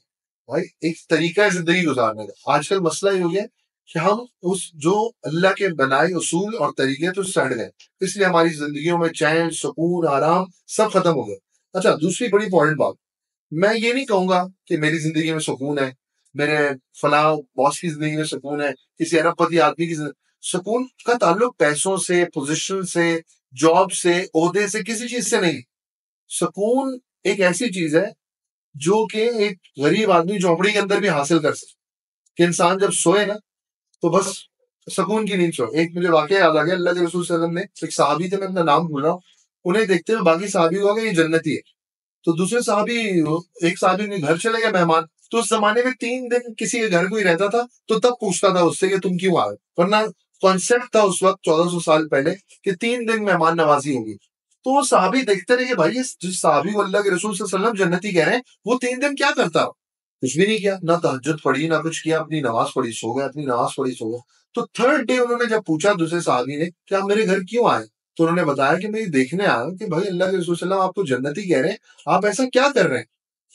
भाई, एक तरीका है जिंदगी गुजारने का। आजकल मसला ये हो गया कि हम उस जो अल्लाह के बनाए उसूल और तरीके तो सड़ गए, इसलिए हमारी जिंदगियों में चैन सुकून आराम सब खत्म हो गए। अच्छा, दूसरी बड़ी इंपॉर्टेंट बात, मैं ये नहीं कहूंगा कि मेरी जिंदगी में सुकून है, मेरे फला बॉस की जिंदगी में सुकून है, किसी अरबपति आदमी की सुकून का ताल्लुक पैसों से, पोजीशन से, जॉब से, ओहदे से, किसी चीज से नहीं। सुकून एक ऐसी चीज है जो कि एक गरीब आदमी झोपड़ी के अंदर भी हासिल कर सकता। कि इंसान जब सोए ना तो बस सुकून की नींद सोए। एक मुझे वाकया याद आ गया, अल्लाह के रसूल सल्लल्लाहु अलैहि वसल्लम ने, एक सहाबी थे, मैं अपना नाम भूल रहा हूँ, उन्हें देखते हुए बाकी सहाबी को ये जन्नती है। तो दूसरे साहबी, एक साहबी के घर चले गए मेहमान, तो उस जमाने में 3 दिन किसी के घर कोई रहता था तो तब पूछता था उससे कि तुम क्यों आए, वरना कॉन्सेप्ट था उस वक्त 1400 साल पहले कि 3 दिन मेहमान नवाजी होगी। तो वो साहबी देखते रहे कि भाई जिस साहबी को अल्लाह के रसूल सल्लल्लाहु अलैहि वसल्लम जन्नती कह रहे हैं वो 3 दिन क्या करता? कुछ भी नहीं किया, ना तहज्जुद पढ़ी ना कुछ किया, अपनी नमाज पढ़ी सो गया, अपनी नमाज पढ़ी सो गया। तो थर्ड डे उन्होंने जब पूछा दूसरे साहबी ने कि आप मेरे घर क्यों आए, तो उन्होंने बताया कि मैं ये देखने आया हूँ कि भाई अल्लाह के रसूल सल्लल्लाहु अलैहि वसल्लम आपको जन्नती कह रहे हैं, आप ऐसा क्या कर रहे हैं?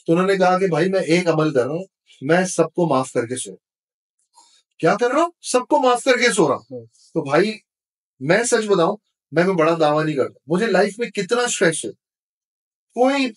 तो उन्होंने कहा कि भाई मैं एक अमल कर रहा हूँ, मैं सबको माफ करके सो। क्या कर रहा हूँ? सबको माफ करके सो रहा हूँ। तो भाई मैं सच बताऊं, मैं कोई बड़ा दावा नहीं करता, मुझे लाइफ में कितना स्ट्रेस है, कोई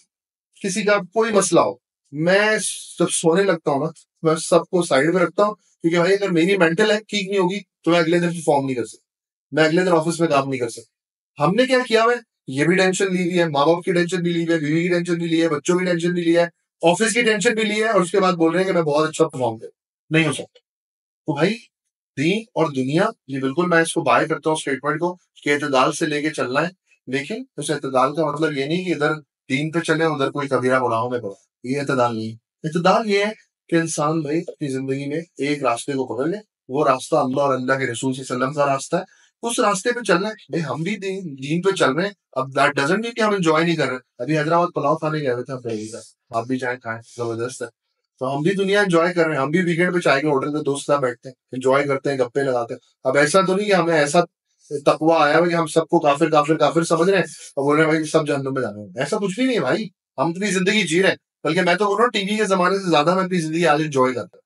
किसी का कोई मसला हो, मैं जब सोने लगता हूँ ना, मैं सबको साइड में रखता हूँ, क्योंकि भाई अगर मेरी मेंटल हेल्थ ठीक नहीं होगी तो मैं अगले दिन परफॉर्म नहीं कर सकता, मैं अगले दिन ऑफिस में काम नहीं कर सकता। हमने क्या किया है, ये भी टेंशन ली हुई है, माँ बाप की टेंशन भी ली हुई है, बीवी की टेंशन भी ली है, बच्चों की टेंशन भी लिया है, ऑफिस की टेंशन भी ली है और उसके बाद बोल रहे हैं कि मैं बहुत अच्छा परफॉर्म कर, नहीं हो सकता। तो भाई दीन और दुनिया, ये बिल्कुल मैं इसको बाय करता हूँ स्टेटमेंट को कि एतदाल से लेके चलना है, लेकिन उस एतदाल का मतलब ये नहीं कि इधर दीन पे चले उधर कोई कबीरा गुनाहों में पड़ा। ये एतदाल नहीं है। एतदाल ये है कि इंसान भाई अपनी जिंदगी में एक रास्ते को पकड़ ले, वो रास्ता अल्लाह और अल्लाह के रसूल सल्लल्लाहु अलैहि वसल्लम का रास्ता है, उस रास्ते पे चलना है। भाई हम भी दीन पे चल रहे हैं, अब दैट डजंट मीन कि हम एंजॉय नहीं कर रहे। अभी हैदराबाद पुलाव खाने गए थे अपने का, आप भी चाहे खाएं, जबरदस्त है। तो हम भी दुनिया एंजॉय कर रहे हैं, हम भी वीकेंड पे चाय के होटल में दोस्त साथ बैठते हैं, एंजॉय करते हैं, गप्पे लगाते हैं। अब ऐसा तो नहीं कि हमें ऐसा तकवा आया है कि हम सबको काफिर काफिर काफिर समझ रहे हैं और बोल रहे हैं भाई सब जहन्नुम में जाना है। ऐसा कुछ भी नहीं है भाई, हम अपनी जिंदगी जी रहे हैं। बल्कि मैं तो बोल रहा हूँ टीवी के जमाने से ज्यादा मैं अपनी जिंदगी आज एंजॉय करता हूँ,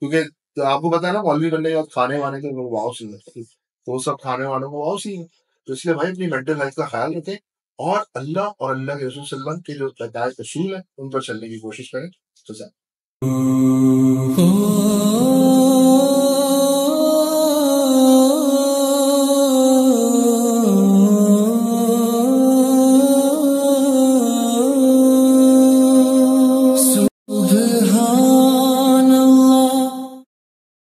क्योंकि तो आपको पता है ना मौलवी बनने के बाद खाने वाने के वाव सीन है, तो वो सब खाने वालों को वाव सीन है। तो इसलिए भाई अपनी मेंटल हेल्थ का ख्याल रखें और अल्लाह और अल्लाह के रसूल सल्लल्लाहु अलैहि वसल्लम के जो हिदायत रसूल है उन पर चलने की कोशिश करें। तो